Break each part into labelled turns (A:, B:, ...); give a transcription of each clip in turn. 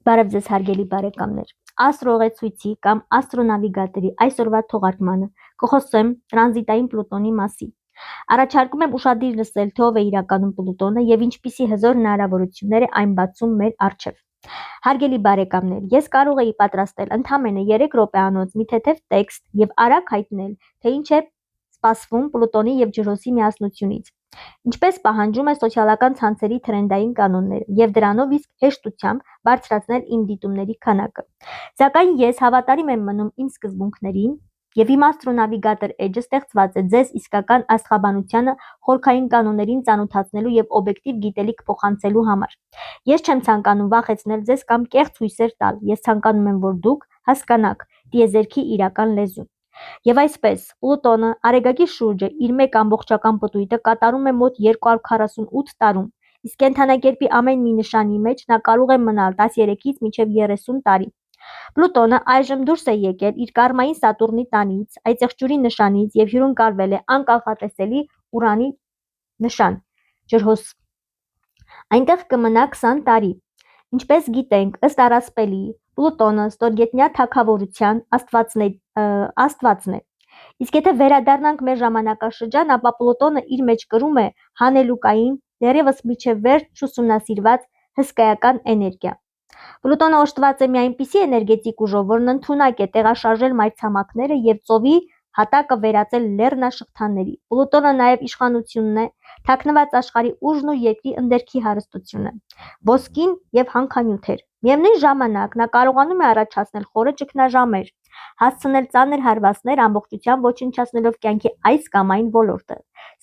A: Բարև ձեզ հարգելի բարեկամներ, աստրոուղեցույցի կամ աստրոնավիգատորի այսօրվա թողարկմանը կխոսեմ տրանզիտային Պլուտոնի մասին։ Առաջարկում եմ ուշադիր լսել, թե ով է իրականում Պլուտոնը և ինչպիսի հզոր հնարավորություններ է այն բացում մեր առջև։ Հարգելի բարեկամներ, ես կարող էի պատրաստել ընդամենը 3 րոպեանոց մի թեթև տեքստ և արագ հայտնել, թե ինչ է սպասվում Պլուտոնի և ջրհոսի միասնությունից, ինչպես պահանջում է սոցիալական ցանցերի թրենդային կանոնները, և դրանով իսկ հեշտությամբ բարձրացնել իմ դիտումների քանակը։ Սակայն ես հավատարիմ եմ մնում իմ սկզբունքներին, և իմ աստրոնավիգատոր էջը ստեղծված է ձեզ իսկական աստղաբանությանը խորքային կանոններին ծանոթացնելու և օբյեկտիվ գիտելիք փոխանցելու համար։ Ես չեմ ցանկանում վախեցնել ձեզ կամ կեղծ հույսեր տալ, ես ցանկանում եմ, որ դուք հասկանաք տիեզերքի իրական լեզուն։ Եվ այսպես, Պլուտոնը Արեգակի շուրջը իր մեկ ամբողջական պտույտը կատարում է մոտ 248 տարում, իսկ կենդանակերպի ամեն մի նշանի մեջ նա կարող է մնալ 13-ից մինչև 30 տարի։ Պլուտոնը այժմ դուրս է եկել իր կարմային Սատուրնի տանից, այծեղջյուրի նշանից և հյուրընկալվել է անկանխատեսելի Ուրանի նշան՝ ջրհոս։ Այնտեղ կմնա 20 տարի։ Ինչպես գիտենք, ըստ առասպելի, Պլուտոնը ստորգետնյա թագավորության աստվածն է։ Իսկ եթե վերադառնանք մեր ժամանակաշրջան, ապա Պլուտոնը իր մեջ կրում է հանելուկային, դեռևս մինչև վերջ չուսումնասիրված հսկայական էներգիա։ Պլուտոնը օժտված է մի այնպիսի էներգետիկ ուժով, որն ընդունակ է տեղաշարժել մայրցամաքները և ծովի հատակը վերածել լեռնաշղթաների։ Պլուտոնը նաև իշխանությունն է, թաքնված աշխարհի ուժն ու երկրի ընդերքի հարստությունը, ոսկին և հանքանյութեր։ Միևնույն ժամանակ նա կարողանում է առաջացնել խորը ճգնաժամեր, հասցնել ծանր հարվածներ, ամբողջությամբ ոչնչացնելով կյանքի այս կամ այն ոլորտը։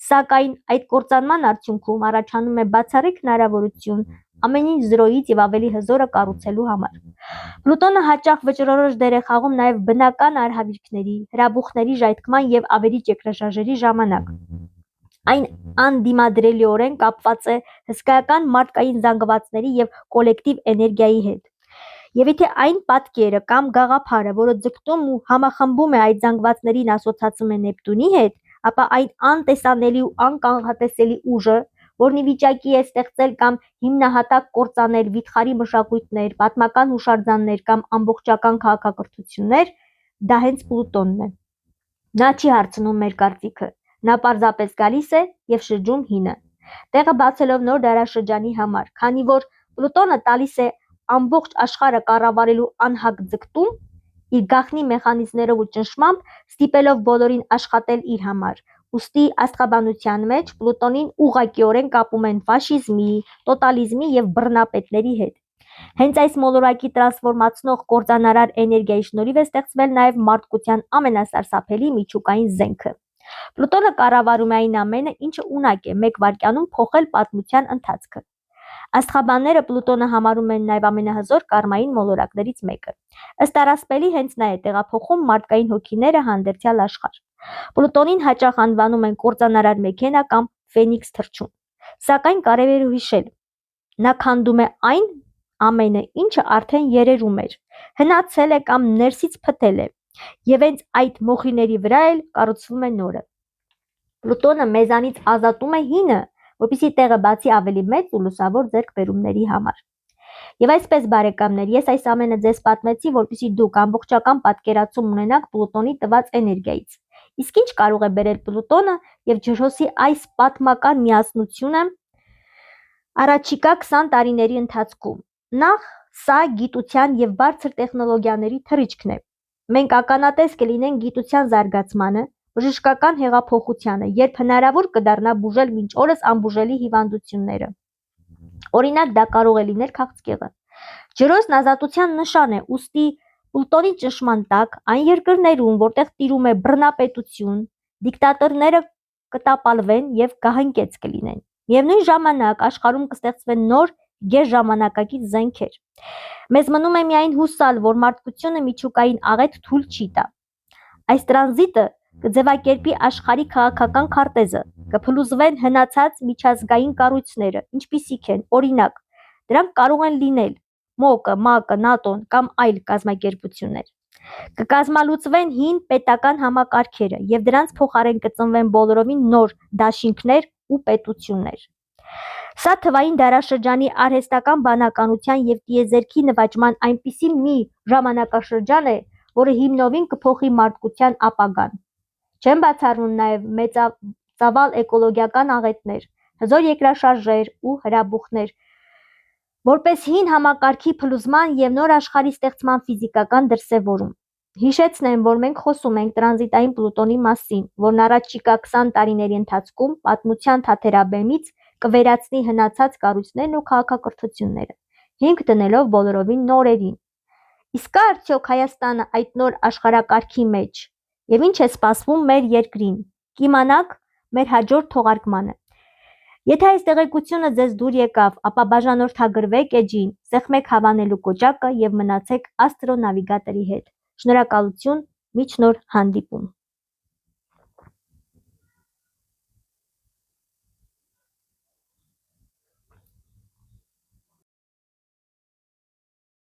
A: Սակայն այդ կործանման արդյունքում առաջանում է բացառիկ հնարավորություն ամեն ինչ զրոյից և ավելի հզորը կառուցելու համար։ Պլուտոնը հաճախ վճռորոշ դեր է խաղում նաև բնական արհավիրքների, հրաբուխների ժայթքման և ավերիչ երկրաշարժերի ժամանակ։ Այն անդիմադրելիորեն կապված է հսկայական մարդկային զանգվածների և կոլեկտիվ էներգիայի հետ։ Եվ եթե այն պատկերը կամ գաղափարը, որը ձգտում ու համախմբում է այդ զանգվածներին, ասոցացվում է Նեպտունի հետ, ապա այն անտեսանելի ու անկանխատեսելի ուժը, որն ի վիճակի է ստեղծել կամ հիմնահատակ կործանել վիթխարի մշակույթներ, պատմական հուշարձաններ կամ ամբողջական քաղաքակրթություններ, դա հենց Պլուտոնն է։ Նա չի հարցնում մեր կարծիքը, նա պարզապես գալիս է և շրջում հինը, տեղը բացելով նոր դարաշրջանի համար, քանի որ Պլուտոնը տալիս է ամբողջ աշխարհը կառավարելու անհագ ձգտում, իր գաղտնի մեխանիզմներով ու ճնշմամբ ստիպելով բոլորին աշխատել իր համար։ Ուստի աստղաբանության մեջ Պլուտոնին ուղղակիորեն կապում են ֆաշիզմի, տոտալիզմի և բռնապետների հետ։ Հենց այս մոլորակի տրանսֆորմացնող կործանարար էներգիայի շնորհիվ է ստեղծվել նաև մարդկության ամենասարսափելի միջուկային զենքը։ Պլուտոնը կառավարում է այն ամենը, ինչը ունակ է մեկ վայրկյանում փոխել պատմության ընթացքը։ Աստղաբանները Պլուտոնը համարում են նաև ամենահզոր կարմային մոլորակներից մեկը։ Ըստ առասպելի, հենց նա է տեղափոխում մարդկային հոգիները հանդերձյալ աշխարհ։ Պլուտոնին հաճախ անվանում են կործանարար մեքենա կամ Ֆենիքս թռչուն։ Սակայն կարևոր է հիշել, նա քանդում է այն ամենը, ինչը արդեն երերում էր, հնացել է կամ ներսից փտել է, և հենց այդ մոխիրների վրա էլ կառուցվում է նորը։ Պլուտոնը մեզանից ազատում է հինը, որպեսզի տեղը բացի ավելի մեծ ու լուսավոր ձեռքբերումների համար։ Եվ այսպես, բարեկամներ, ես այս ամենը ձեզ պատմեցի, որպեսզի դուք ամբողջական պատկերացում ունենաք Պլուտոնի տված էներգիայից։ Իսկ ինչ կարող է բերել Պլուտոնը և ջրհոսի այս պատմական միասնությունը առաջիկա 20 տարիների ընթացքում։ Նախ, սա գիտության և բարձր տեխնոլոգիաների թռիչքն է։ Մենք ականատես կլինենք գիտության զարգացմանը, բժշկական հեղափոխությանը, երբ հնարավոր կդառնա բուժել մինչ օրս անբուժելի հիվանդությունները։ Օրինակ, դա կարող է լինել քաղցկեղը։ Ջրհոսն ազատության նշան է, ուստի Պլուտոնի ճնշման տակ այն երկրներում, որտեղ տիրում է բռնապետություն, դիկտատորները կտապալվեն և գահընկեց կլինեն։ Միևնույն ժամանակ աշխարհում կստեղծվեն նոր գերժամանակակից զենքեր։ Մեզ մնում է միայն հուսալ, որ մարդկությունը միջուկային աղետ թույլ չի տա։ Այս տրանզիտը կձևակերպի աշխարհի քաղաքական քարտեզը, կփլուզվեն հնացած միջազգային կառույցները, ինչպիսիք են, օրինակ, դրանք կարող են լինել ՄՕԿ-ը, ՄԱԿ-ը, ՆԱՏՕ-ն կամ այլ կազմակերպություններ։ Կկազմալուծվեն հին պետական համակարգերը և դրանց փոխարեն կծնվեն բոլորովին նոր դաշինքներ ու պետություններ։ Սա թվային դարաշրջանի արհեստական բանականության և տիեզերքի նվաճման այնպիսի մի ժամանակաշրջան է, որը հիմնովին կփոխի մարդկության ապագան։ Չեն բացառվում նաև մեծածավալ էկոլոգիական աղետներ, հզոր երկրաշարժեր ու հրաբուխներ, որպես հին համակարգի փլուզման և նոր աշխարհի ստեղծման ֆիզիկական դրսևորում։ Հիշեցնեմ, որ մենք խոսում ենք տրանզիտային Պլուտոնի մասին, որն առաջիկա 20 տարիների ընթացքում պատմության թաթերաբեմից կվերացնի հնացած կառույցներն ու քաղաքակրթությունները, հիմք դնելով բոլորովին նորերին։ Իսկ կա՞ արդյոք Հայաստանը այդ նոր աշխարհակարգի մեջ, և ինչ է սպասվում մեր երկրին, կիմանաք մեր հաջորդ թողարկմանը։ Եթե այս տեղեկությունը ձեզ դուր եկավ, ապա բաժանորդագրվեք էջին, սեղմեք հավանելու կոճակը և մնացեք աստրոնավիգատորի հետ։ Շնորհակալություն, մինչ նոր հանդիպում։